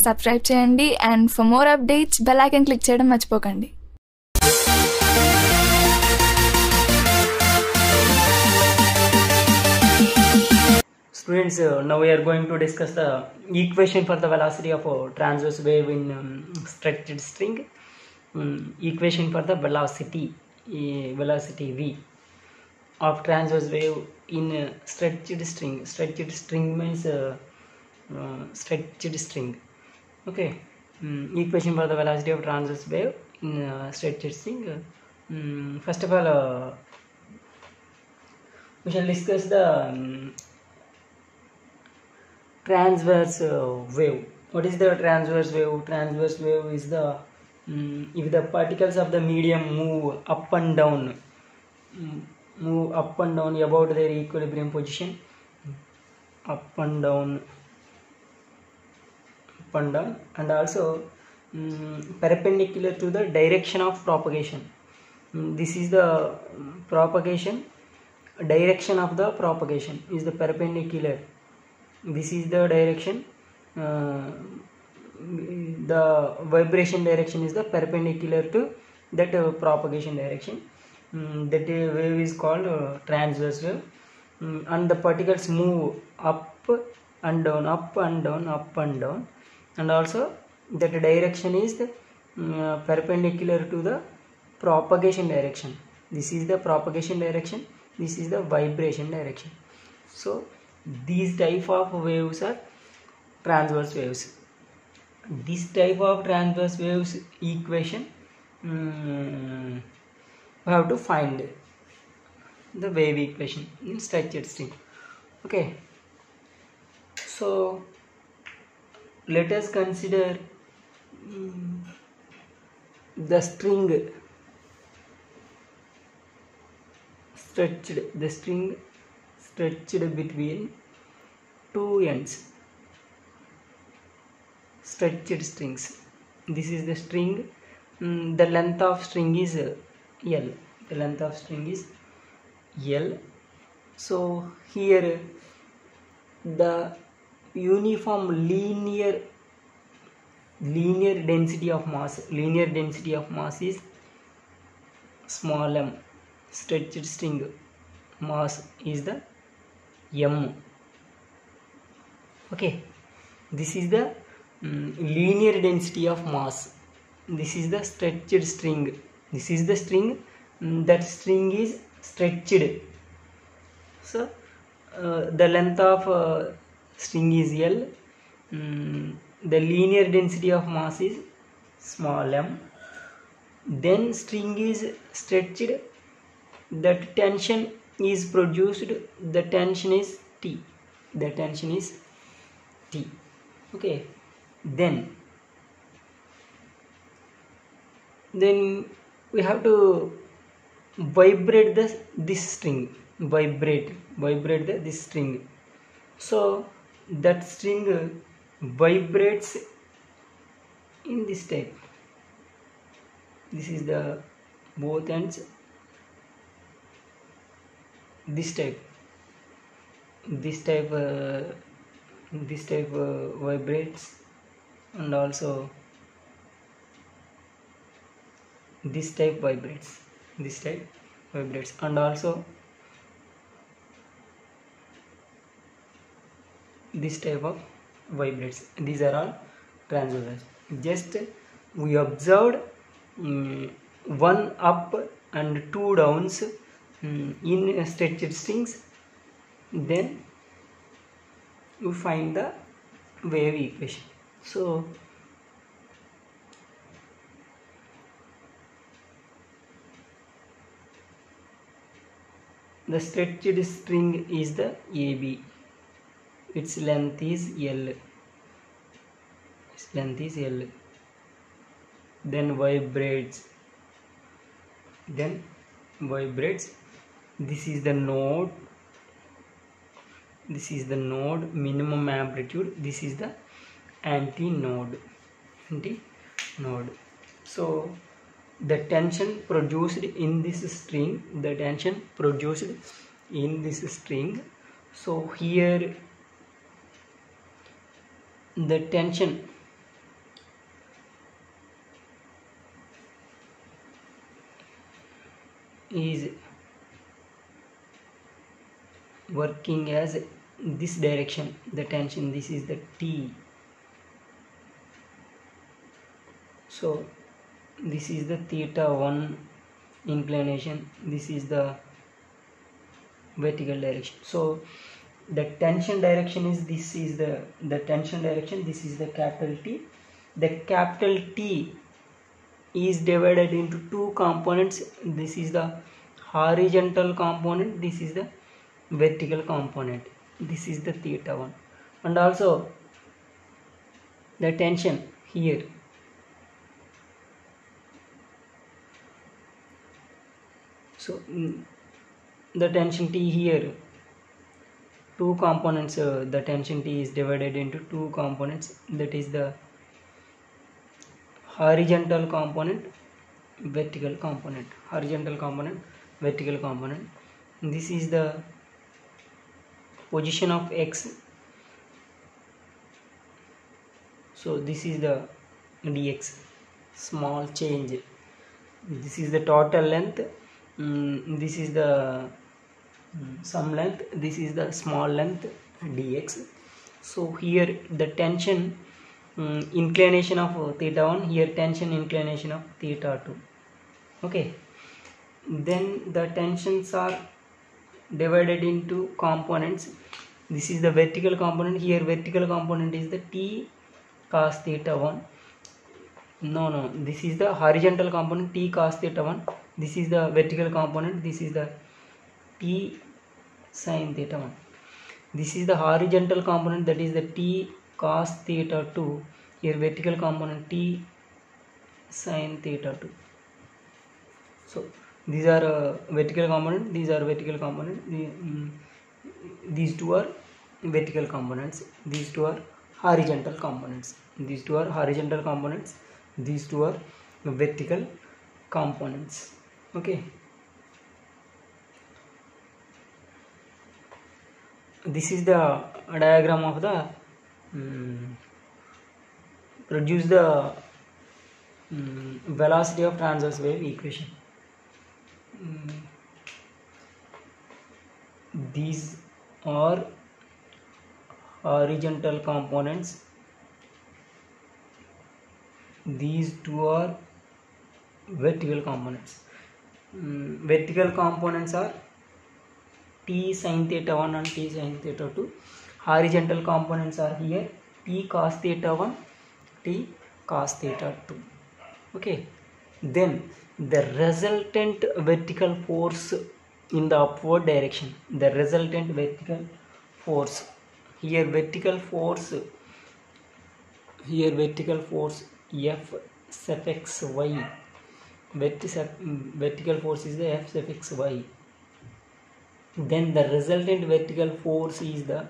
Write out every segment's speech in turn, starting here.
Subscribe చేయండి. And for more updates bell icon click చేయడం మర్చిపోకండి. Students, now we are going to discuss the equation for the velocity of a transverse wave in stretched string. Equation for the velocity V of transverse wave in stretched string. Stretched string means stretched string. Okay. Equation for the velocity of transverse wave in stretched string. First of all, we shall discuss the transverse wave. What is the transverse wave? Transverse wave is the if the particles of the medium move up and down about their equilibrium position, up and down, and also perpendicular to the direction of propagation. This is the propagation. Direction of the propagation is the perpendicular. This is the direction. The vibration direction is the perpendicular to that propagation direction. That wave is called transverse wave. And the particles move up and down, and also that direction is perpendicular to the propagation direction. This is the propagation direction. This is the vibration direction. So these type of waves are transverse waves. This type of transverse waves equation we have to find the wave equation in stretched string. Okay, so let us consider the string stretched between two ends. Stretched strings. This is the string. The length of string is L. The length of string is L. So here the uniform linear density of mass is small m. Stretched string mass is the m. Okay, this is the linear density of mass. This is the stretched string. This is the string. That string is stretched. So the length of string is L. The linear density of mass is small m. Then string is stretched. That tension is produced. The tension is T. The tension is T. Okay, then we have to vibrate this string. Vibrate this string. So that string vibrates in this type. This is the both ends. This type vibrates, and also this type vibrates. And also this type of vibrates. These are all transverse. Just we observed one up and two downs in stretched strings. Then we find the wave equation. So the stretched string is the AB. Its length is L. Then vibrates. This is the node. Minimum amplitude. This is the antinode. So the tension produced in this string, so here the tension is working as this direction, the tension, this is the T. So this is the theta 1 inclination, this is the vertical direction. So the tension direction is, this is the tension direction, this is the capital T. The capital T is divided into two components, this is the horizontal component, this is the vertical component, this is the theta 1, and also the tension here. So the tension T here, two components, the tension T is divided into two components, that is the horizontal component, vertical component, horizontal component, vertical component. This is the position of X, so this is the dx, small change. This is the total length, this is the some length, this is the small length dx. So here the tension inclination of theta 1, here tension inclination of theta 2. Okay, then the tensions are divided into components. This is the vertical component, here vertical component is the T cos theta 1. No, this is the horizontal component, T cos theta 1. This is the vertical component, this is the T sin theta 1. This is the horizontal component, that is the T cos theta 2. Here vertical component T sin theta 2. So these are vertical component, these are vertical component, these two are vertical components, these two are horizontal components, these two are horizontal components, these two are vertical components. Okay, this is the diagram of the produce the velocity of transverse wave equation. These are horizontal components, these two are vertical components. Vertical components are T sin theta 1 and T sin theta 2. Horizontal components are here T cos theta 1, T cos theta 2. Okay, then the resultant vertical force in the upward direction, the resultant vertical force, here vertical force F suffix y, vertical force is the F suffix y. Then the resultant vertical force is the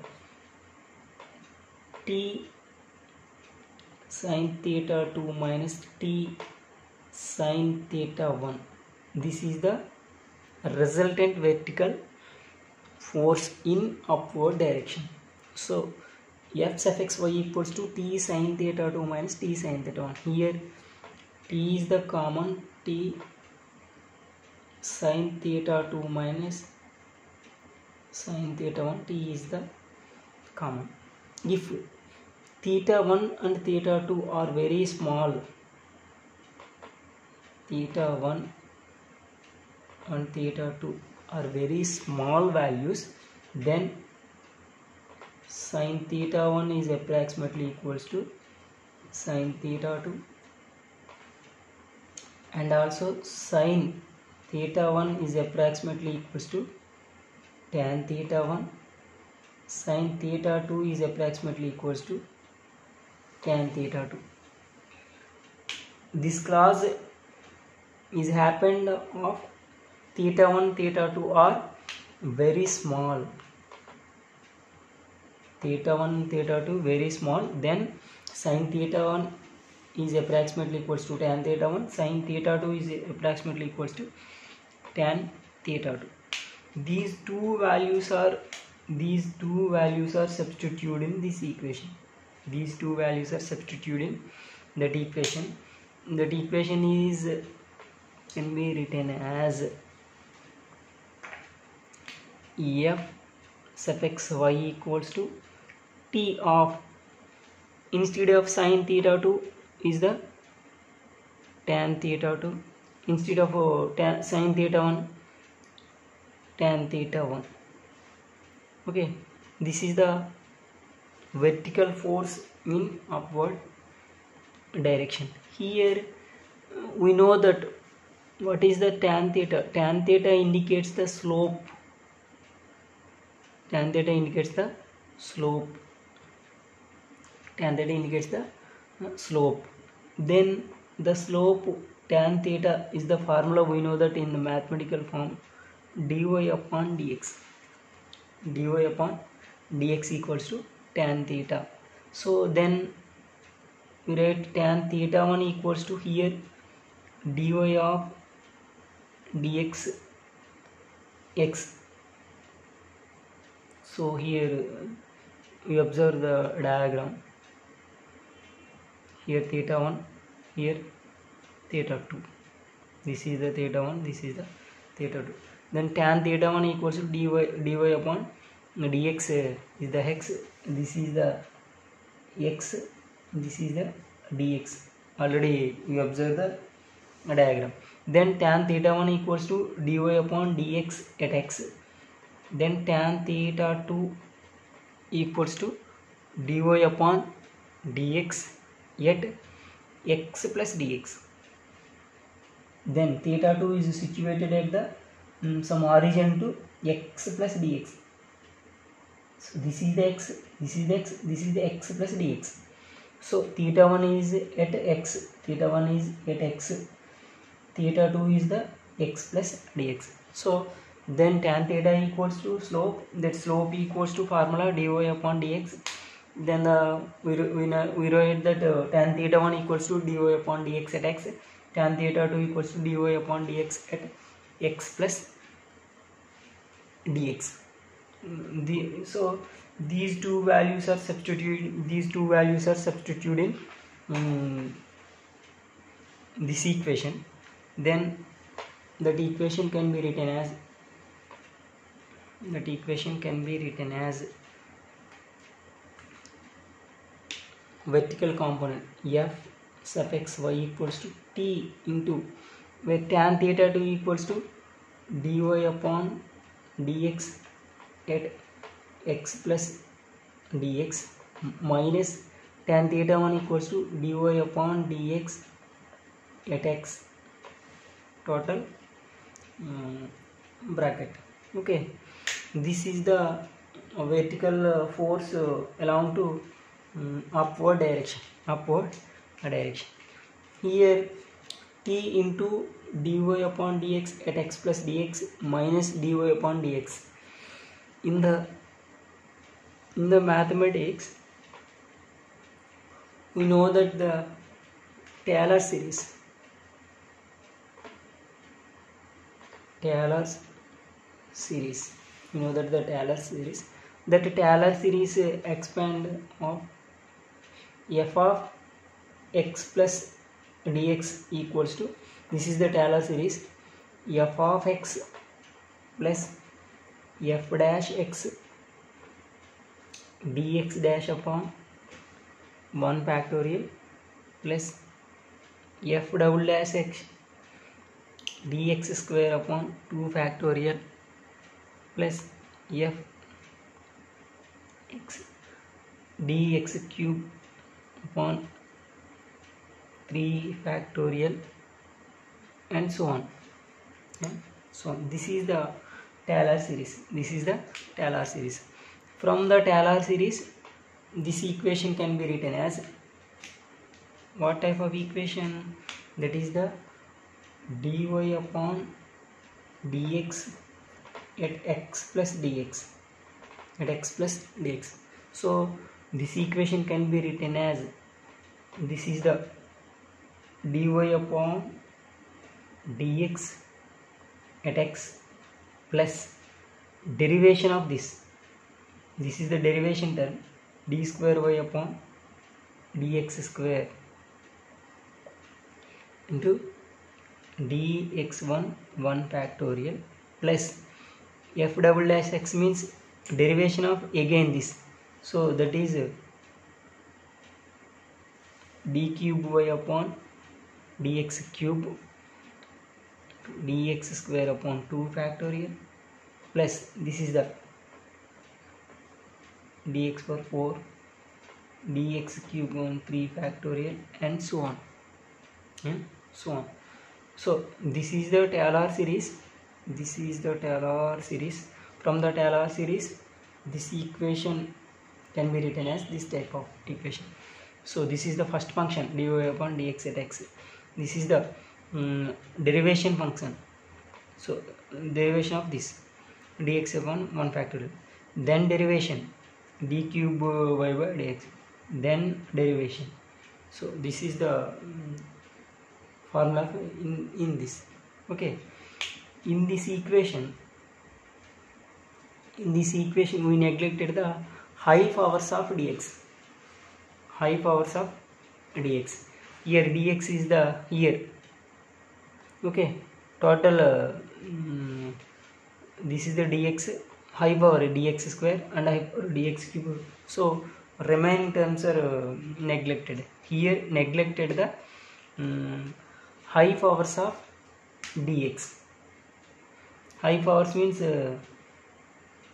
T sin theta 2 minus T sin theta 1. This is the resultant vertical force in upward direction. So F suffix y equals to T sin theta 2 minus T sin theta 1. Here T is the common, T sin theta 2 minus sin theta 1, T is the common. If theta 1 and theta 2 are very small, theta 1 and theta 2 are very small values, then sin theta 1 is approximately equals to sin theta 2, and also sin theta 1 is approximately equals to tan theta 1, sin theta 2 is approximately equals to tan theta 2. This class is happened of theta 1, theta 2 are very small, theta 1, theta 2 very small, then sin theta 1 is approximately equals to tan theta 1, sin theta 2 is approximately equals to tan theta 2. These two values are substituted in this equation. These two values are substituted in that equation. That equation is can be written as f suffix y equals to t of, instead of sin theta 2 is the tan theta 2, instead of sin theta 1 tan theta 1. Okay, this is the vertical force in upward direction. Here we know that what is the tan theta. Tan theta indicates the slope. Tan theta indicates the slope. Tan theta indicates the slope. Then the slope tan theta is the formula, we know that in the mathematical form, dy upon dx. Dy upon dx equals to tan theta. So then we write tan theta 1 equals to here dy of dx x. So here we observe the diagram. Here theta 1, here theta 2. This is the theta 1, this is the theta 2. Then tan theta 1 equals to dy upon dx is the x. This is the x, this is the dx. Already we observe the diagram. Then tan theta 1 equals to dy upon dx at x. Then tan theta 2 equals to dy upon dx at x plus dx. Then theta 2 is situated at the some origin to x plus dx. So this is the x, this is the x, this is the x plus dx. So theta 1 is at x, theta 1 is at x, theta 2 is the x plus dx. So then tan theta equals to slope, that slope equals to formula dy upon dx. Then we write that tan theta 1 equals to dy upon dx at x, tan theta 2 equals to dy upon dx at x plus dx. So these two values are substituted. These two values are substituted in this equation. Then that equation can be written as, vertical component f suffix y equals to t into, where tan theta 2 equals to dy upon dx at x plus dx minus tan theta 1 equals to dy upon dx at x, total bracket. Okay, this is the vertical force along to upward direction. Here t into dy upon dx at x plus dx minus dy upon dx. In the mathematics, we know that the Taylor series, we know that the Taylor series expand of f of x plus dx equals to, this is the Taylor series, f of x plus f dash x dx dash upon 1 factorial plus f double dash x dx square upon 2 factorial plus f x dx cube upon 3 factorial and so on. So this is the Taylor series. From the Taylor series, this equation can be written as, what type of equation? That is the dy upon dx at x plus dx, So this equation can be written as, this is the dy upon dx at x plus derivation of this is the derivation term, d square y upon dx square into dx1 1 factorial plus f double dash x means derivation of again this, so that is d cube y upon dx cube dx square upon 2 factorial plus this is the dx power 4 dx cube on 3 factorial and so on and so on. So this is the Taylor series. This is the Taylor series. From the Taylor series, this equation can be written as this type of equation. So this is the first function dy upon dx at x. This is the derivation function. So derivation of this dx upon 1 factorial. Then derivation d cube y by dx. Then derivation. So this is the formula in this. Okay. In this equation we neglected the high powers of dx. High powers of dx. Here dx is the here. Okay. Total this is the dx, high power dx square and high power dx cube. So remaining terms are neglected. Here neglected the high powers of dx. High powers means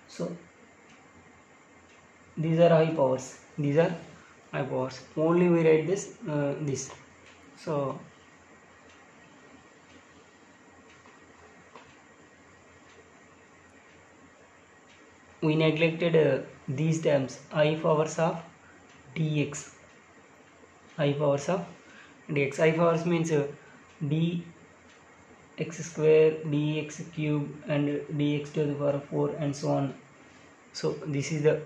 so these are high powers. These are high powers. Only we write this this. So we neglected these terms, high powers of dx. High powers of dx. High powers means dx square, dx cube and dx to the power 4 and so on. So this is the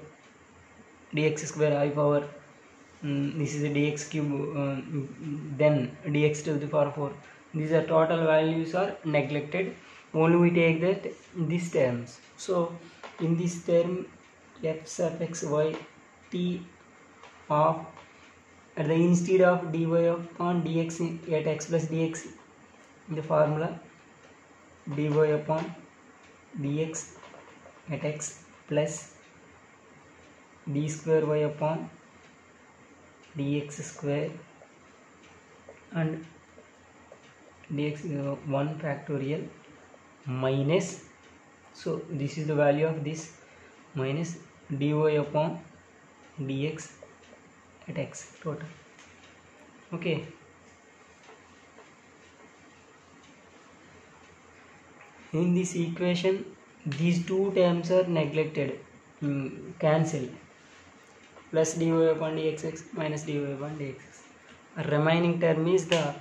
dx square high power, this is the dx cube, then dx to the power 4. These are total values are neglected. Only we take that these terms. So in this term f sub x y t of at the instead of dy upon dx at x plus dx, the formula dy upon dx at x plus d square y upon dx square and dx 1 factorial minus, so this is the value of this, minus dy upon dx at x total. Okay. In this equation these two terms are neglected, cancel, plus dy upon dxx minus dy upon dx. Remaining term is the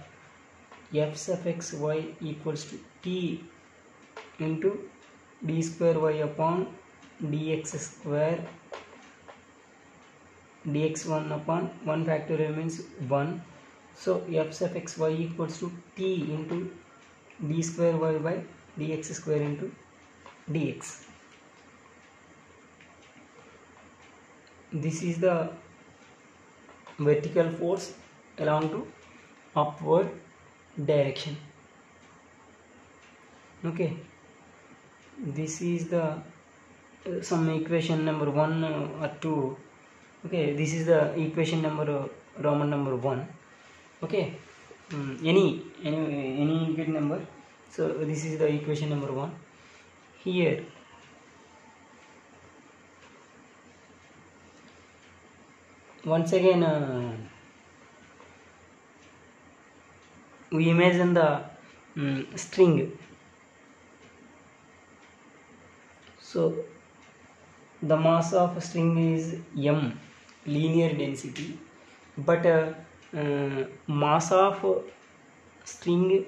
f sub x y equals to t into d square y upon dx square dx1 upon 1 factorial means 1. So f sub x y equals to t into d square y by dx square into dx. This is the vertical force along to upward direction. Okay, this is the some equation number 1 or 2. Okay, this is the equation number Roman number 1. Okay, any good number. So this is the equation number 1. Here once again we imagine the string. So the mass of a string is m, linear density, but mass of string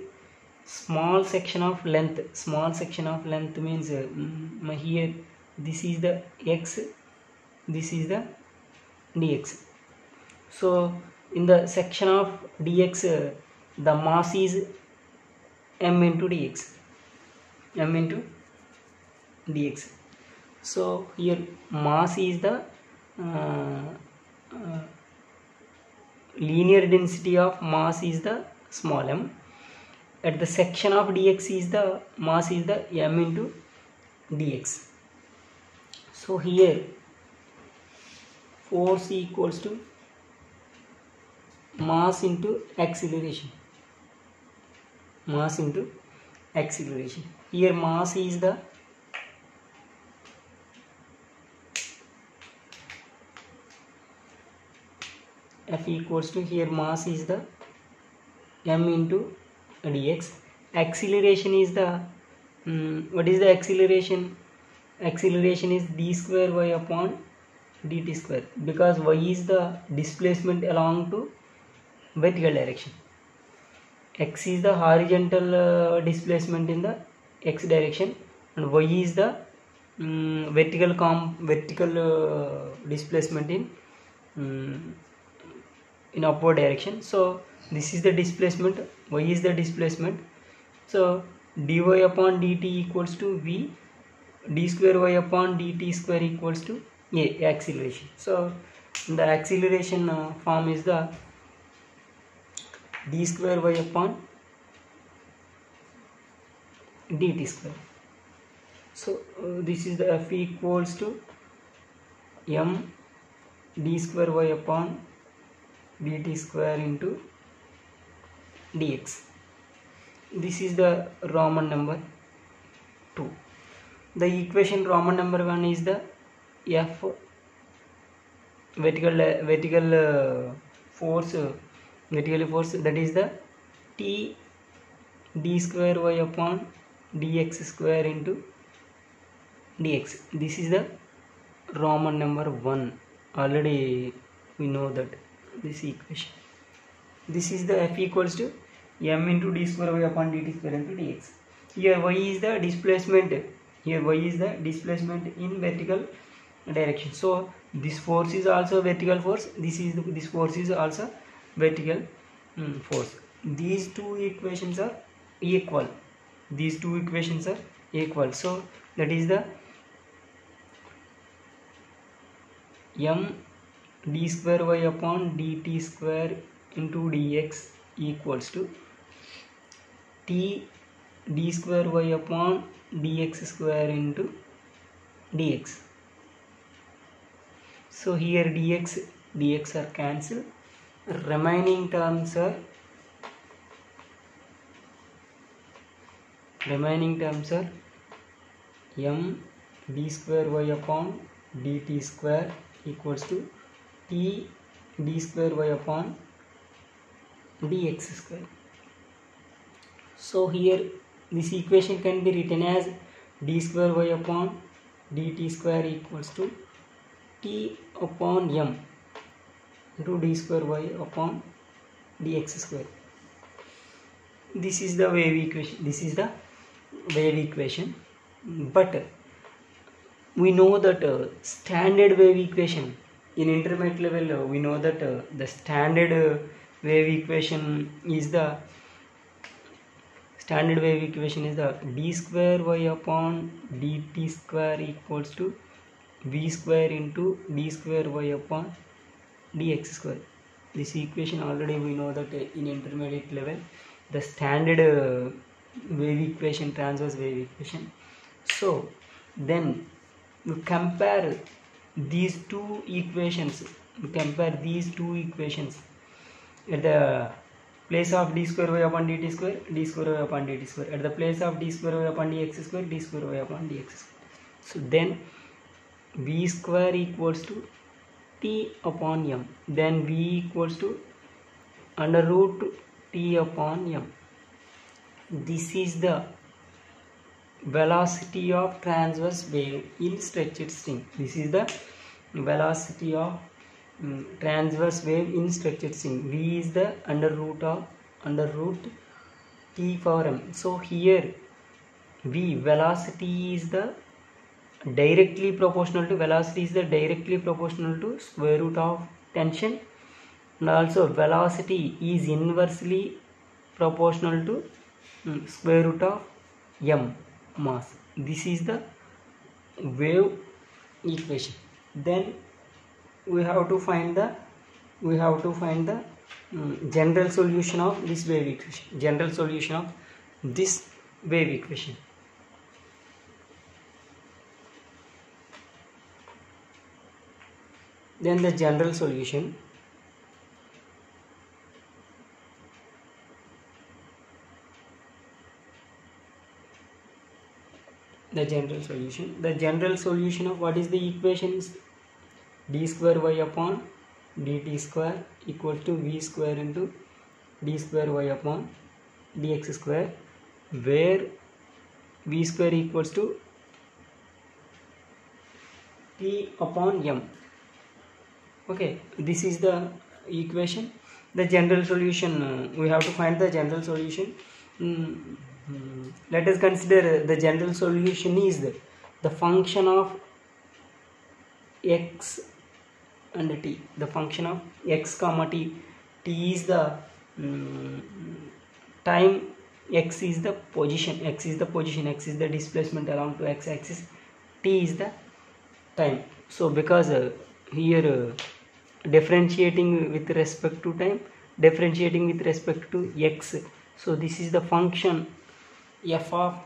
small section of length means here this is the x, this is the dx. So in the section of dx the mass is m into dx, so here mass is the linear density of mass is the small m. At the section of dx is the mass is the m into dx. So here force equals to mass into acceleration. Mass into acceleration. Here mass is the F equals to, here mass is the m into dx. Acceleration is the what is the acceleration? Acceleration is d square y upon dt square, because y is the displacement along to vertical direction. X is the horizontal displacement in the x direction, and y is the vertical displacement in upward direction. So this is the displacement, y is the displacement. So dy upon dt equals to v, d square y upon dt square equals to a, acceleration. So the acceleration form is the d square y upon dt square. So this is the F equals to m d square y upon dt square into dx. This is the Roman number 2. The equation Roman number 1 is the F vertical force, that is the T d square y upon dx square into dx. This is the Roman number 1. Already we know that this equation. This is the F equals to m into d square y upon dt square into dx. Here y is the displacement. Here y is the displacement in vertical direction. So this force is also vertical force. This force is also vertical force. These two equations are equal. These two equations are equal. So that is the m d square y upon dt square into dx equals to t d square y upon dx square into dx. So here dx are cancelled. Remaining terms are m d square y upon dt square equals to t d square y upon dx square. So here this equation can be written as d square y upon dt square equals to t upon m into d square y upon dx square. This is the wave equation. But we know that standard wave equation in intermediate level, we know that the standard wave equation is the d square y upon dt square equals to v square into d square y upon dx square. This equation already we know that in intermediate level, the standard wave equation, transverse wave equation. So then we compare these two equations. At the place of d square y upon dt square, d square y upon dt square. At the place of d square y upon dx square, d square y upon dx square. So then v square equals to t upon m. Then v equals to under root t upon m. This is the velocity of transverse wave in stretched string. This is the velocity of transverse wave in stretched string. V is the under root t power m. So here V velocity is the directly proportional to square root of tension, and also velocity is inversely proportional to square root of m mass. This is the wave equation. Then we have to find the general solution of this wave equation. Then the general solution. The general solution of what is the equation is d square y upon dt square equal to v square into d square y upon dx square, where v square equals to p upon m. Okay, this is the equation. The general solution, we have to find the general solution. Let us consider the general solution is the function of x and t. The function of x comma t. T is the time, x is the position, x is the displacement along to x axis, t is the time. So because here differentiating with respect to time, differentiating with respect to x, so this is the function f of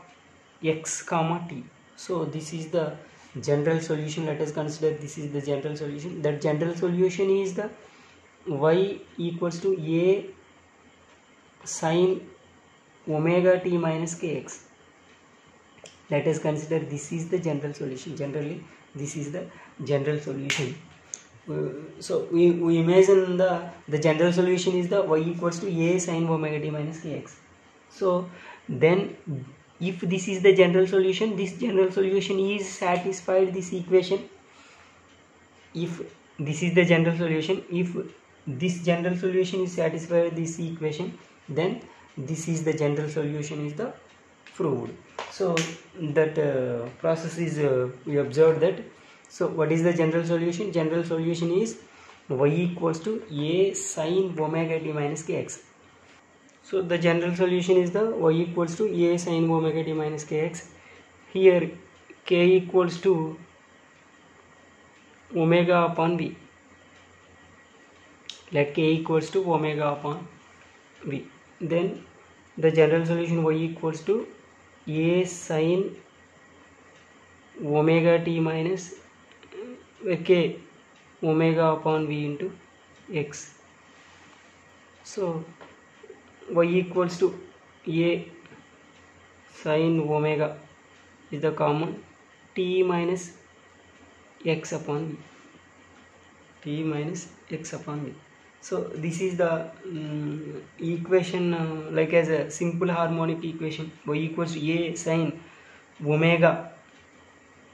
x comma t. So this is the general solution. Let us consider this is the general solution. That general solution is the y equals to a sin omega t minus kx. Let us consider this is the general solution. Generally this is the general solution. So we imagine the general solution is the y equals to a sin omega t minus kx. So then if this is the general solution, this general solution is satisfied this equation. If this is the general solution, if this general solution is satisfied this equation, then this is the general solution is the proved. So that process is we observed that. So what is the general solution? General solution is y equals to a sin omega t minus kx. So the general solution is the y equals to a sin omega t minus kx. Here k equals to omega upon v. Let k equals to omega upon v. Then the general solution y equals to a sin omega t minus k omega upon v into x. So y equals to a sin omega is the common, t minus x upon v, t minus x upon v. So this is the equation like as a simple harmonic equation. Y equals to a sin omega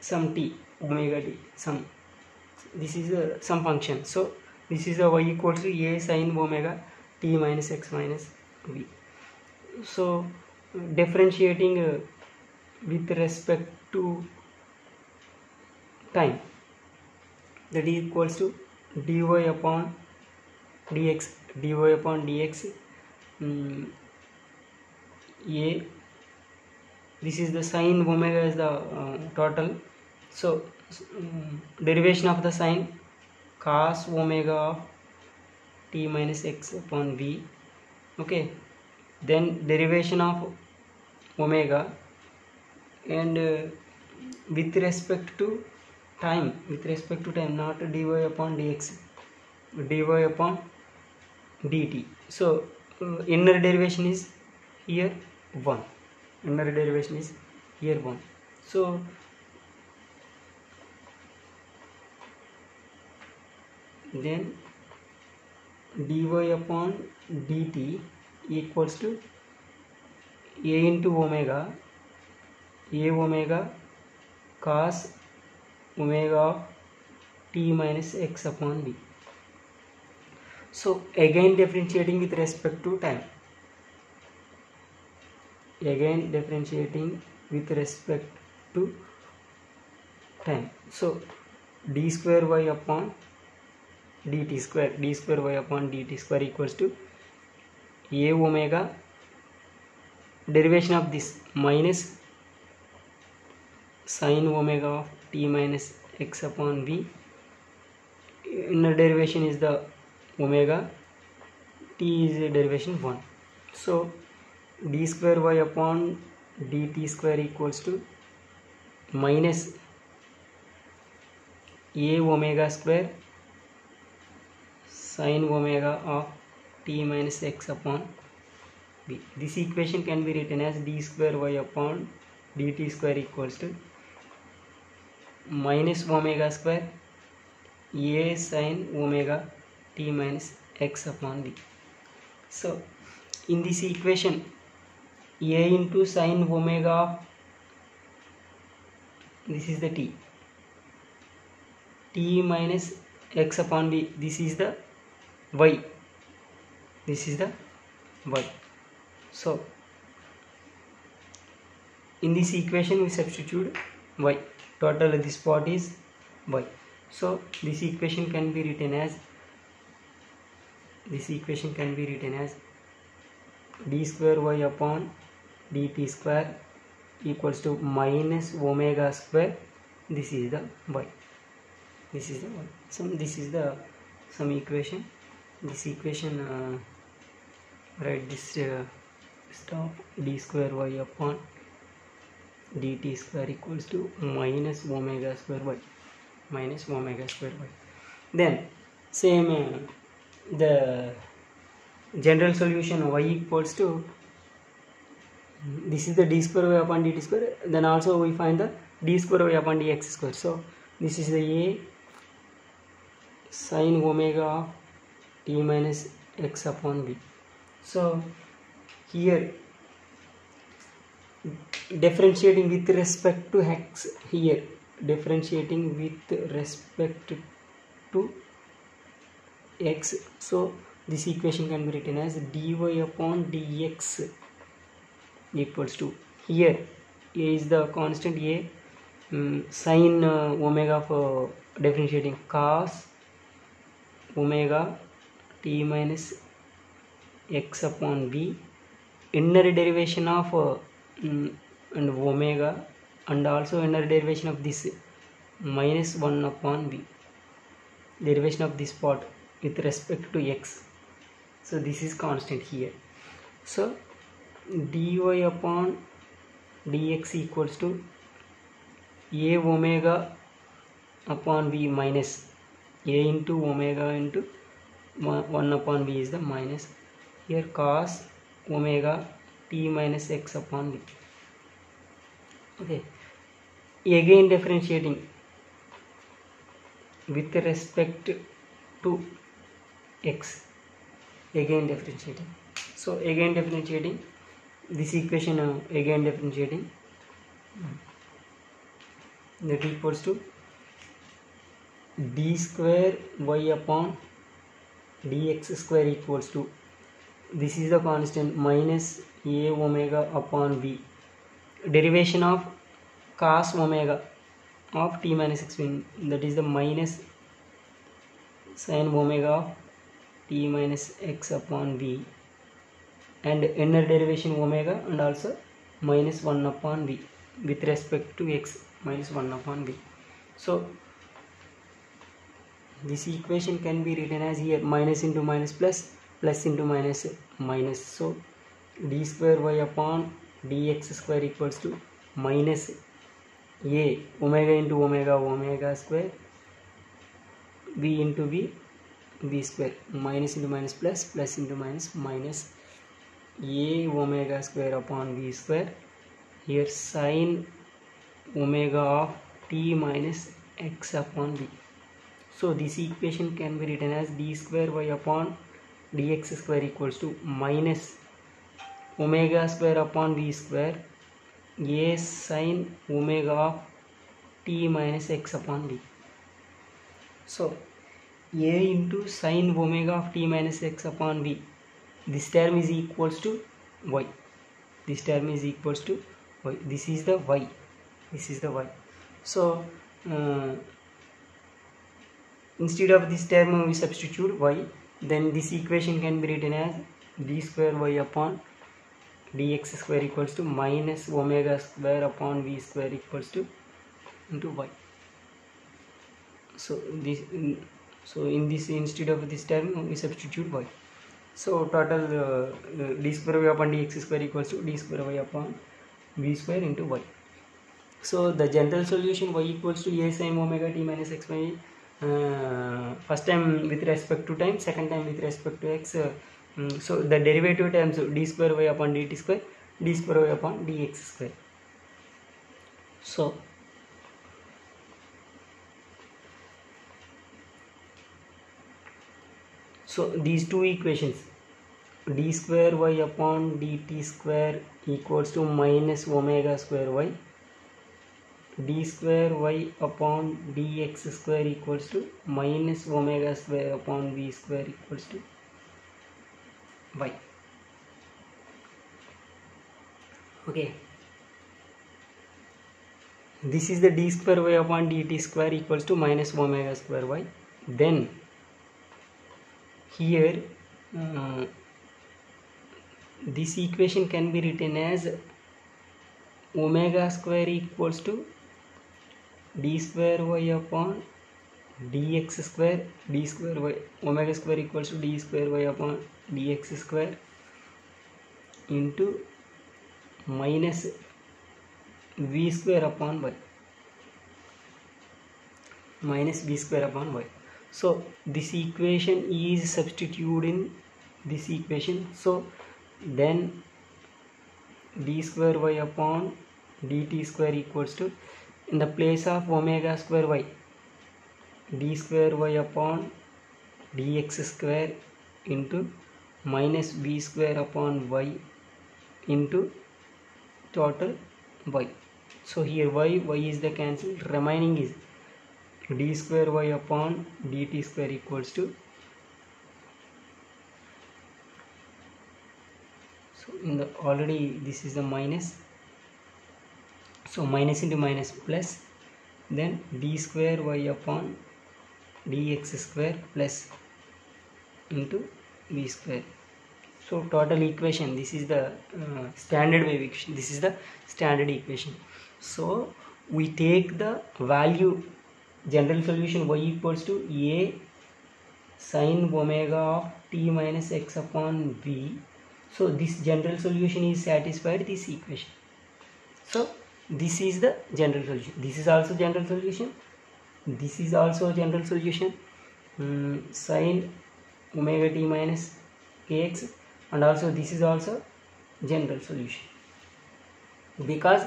some t, omega t some, this is some function. So this is the y equals to a sin omega t minus x minus v. So differentiating with respect to time, that is equals to dy upon dx, dy upon dx a, this is the sin omega is the total. So derivation of the sin cos omega of t minus x upon v. Okay, then derivation of omega, and with respect to time, not dy upon dx, dy upon dt. So inner derivation is here 1, inner derivation is here 1. So then dy upon dt equals to a into omega, a omega cos omega of t minus x upon v. So again differentiating with respect to time, again differentiating with respect to time. So d square y upon dt square, d square y upon dt square equals to a omega, derivation of this minus sin omega of t minus x upon v, inner derivation is the omega, t is a derivation 1. So d square y upon dt square equals to minus a omega square sine omega of t minus x upon b. This equation can be written as d square y upon dt square equals to minus omega square a sine omega t minus x upon b. So in this equation, a into sine omega of, this is the t minus x upon b, this is the y, this is the y. So in this equation we substitute y, total of this part is y. So this equation can be written as d square y upon dt square equals to minus omega square, this is the y, this is the y. So this is the some equation. This equation write this stuff, d square y upon dt square equals to minus omega square y, minus omega square y. Then same the general solution y equals to, this is the d square y upon dt square, then also we find the d square y upon dx square. So this is the a sine omega of t minus x upon b. So here differentiating with respect to x, here differentiating with respect to x, so this equation can be written as dy upon dx equals to, here a is the constant a, sine omega of differentiating cos omega t minus x upon b, inner derivation of and omega, and also inner derivation of this minus 1 upon b, derivation of this part with respect to x. So this is constant here. So dy upon dx equals to a omega upon b minus a into omega into 1 upon b is the minus, here cos omega t minus x upon b. Okay, again differentiating with respect to x, again differentiating. So again differentiating this equation, again differentiating, that equals to d square y upon dx square equals to, this is the constant, minus a omega upon b, derivation of cos omega of t minus x, that is the minus sin omega of t minus x upon b, and inner derivation omega, and also minus 1 upon b with respect to x, minus 1 upon b. So this equation can be written as here minus into minus plus, plus into minus minus. So d square y upon dx square equals to minus a omega into omega, omega square, b into b, b square, minus into minus plus, plus into minus minus a omega square upon b square, here sin omega of t minus x upon b. So this equation can be written as d square y upon dx square equals to minus omega square upon b square a sin omega of t minus x upon b. So a into sin omega of t minus x upon b, this term is equals to y, this term is equals to y, this is the y, this is the y. So instead of this term we substitute y, then this equation can be written as d square y upon dx square equals to minus omega square upon v square equals to into y. So this, so in this, instead of this term we substitute y. So total d square y upon dx square equals to d square y upon v square into y. So the general solution y equals to a sin omega t minus x by first time with respect to time, second time with respect to x. So the derivative terms d square y upon dt square, d square y upon dx square. So these two equations, d square y upon dt square equals to minus omega square y, d square y upon dx square equals to minus omega square upon v square equals to y. Okay, this is the d square y upon dt square equals to minus omega square y. Then here this equation can be written as omega square equals to d square y upon dx square, d square y, omega square equals to d square y upon dx square into minus v square upon y, minus v square upon y. So this equation is substituted in this equation. So then d square y upon dt square equals to, in the place of omega square y, d square y upon dx square into minus v square upon y into total y. So here y is the cancel, remaining is d square y upon dt square equals to, so in the already this is the minus, so minus into minus plus, then d square y upon dx square plus into v square. So total equation, this is the standard wave equation, this is the standard equation. So we take the value, general solution y equals to a sin omega of t minus x upon v. So this general solution is satisfied this equation. So this is the general solution. This is also general solution. This is also general solution. Sin omega t minus kx, and also this is also general solution, because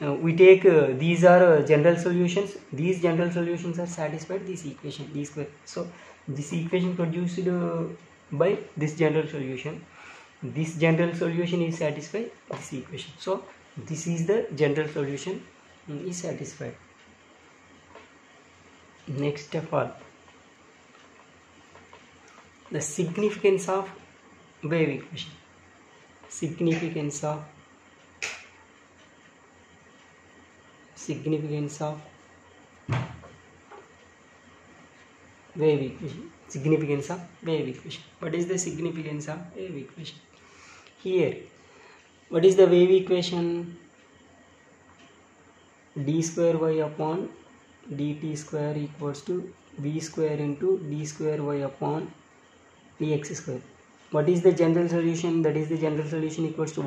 we take these are general solutions. These general solutions are satisfied this equation d square. So this equation produced by this general solution, this general solution is satisfied this equation. So this is the general solution is satisfied. Next of all, the significance of wave equation. Significance of wave equation. Significance of wave equation. What is the significance of wave equation? Here, what is the wave equation? D square y upon dt square equals to v square into d square y upon dx square. What is the general solution? That is the general solution equals to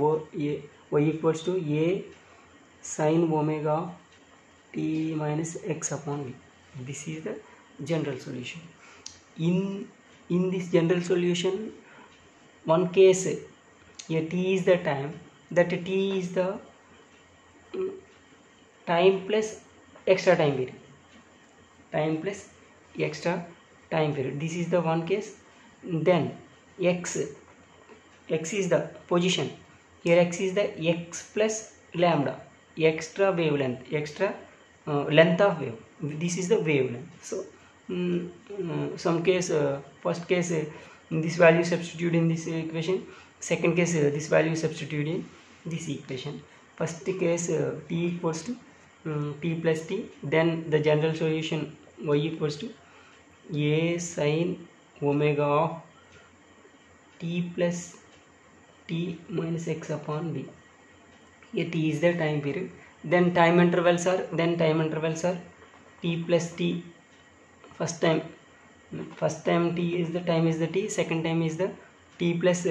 y equals to a sin omega of t minus x upon v. This is the general solution. In this general solution, one case, here t is the time, that t is the time plus extra time period. Time plus extra time period. This is the one case. Then x is the position. Here x is the x plus lambda, extra wavelength, extra length of wave. This is the wavelength. So some case, first case this value substitute in this equation, second case this value substitute in this equation. First case t equals to t plus t, then the general solution y equals to a sin omega of t plus t minus x upon v. Here t is the time period, then time intervals are t plus t. First time t is the time is the t, second time is the t plus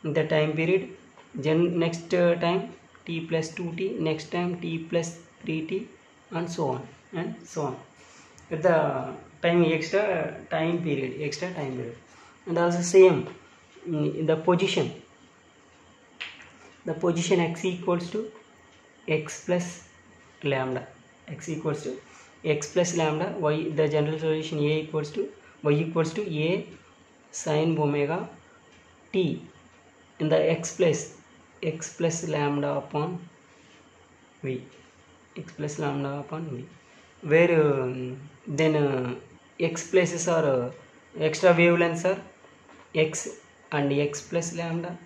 the time period, next time t plus 2t, next time t plus 3t, and so on and so on. At the extra time period, and also same in the position x equals to x plus lambda, y, the general solution y equals to a sin omega t in the x plus lambda upon v, where then x places are extra wavelengths are x and x plus lambda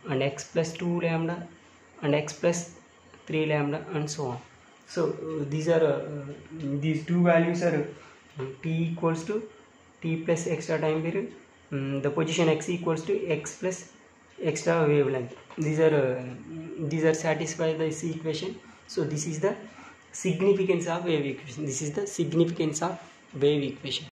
and x plus 2 lambda and x plus 3 lambda and so on. So these are these two values are t equals to t plus extra time period, the position x equals to x plus extra wavelength. These are satisfy this equation. So this is the significance of wave equation.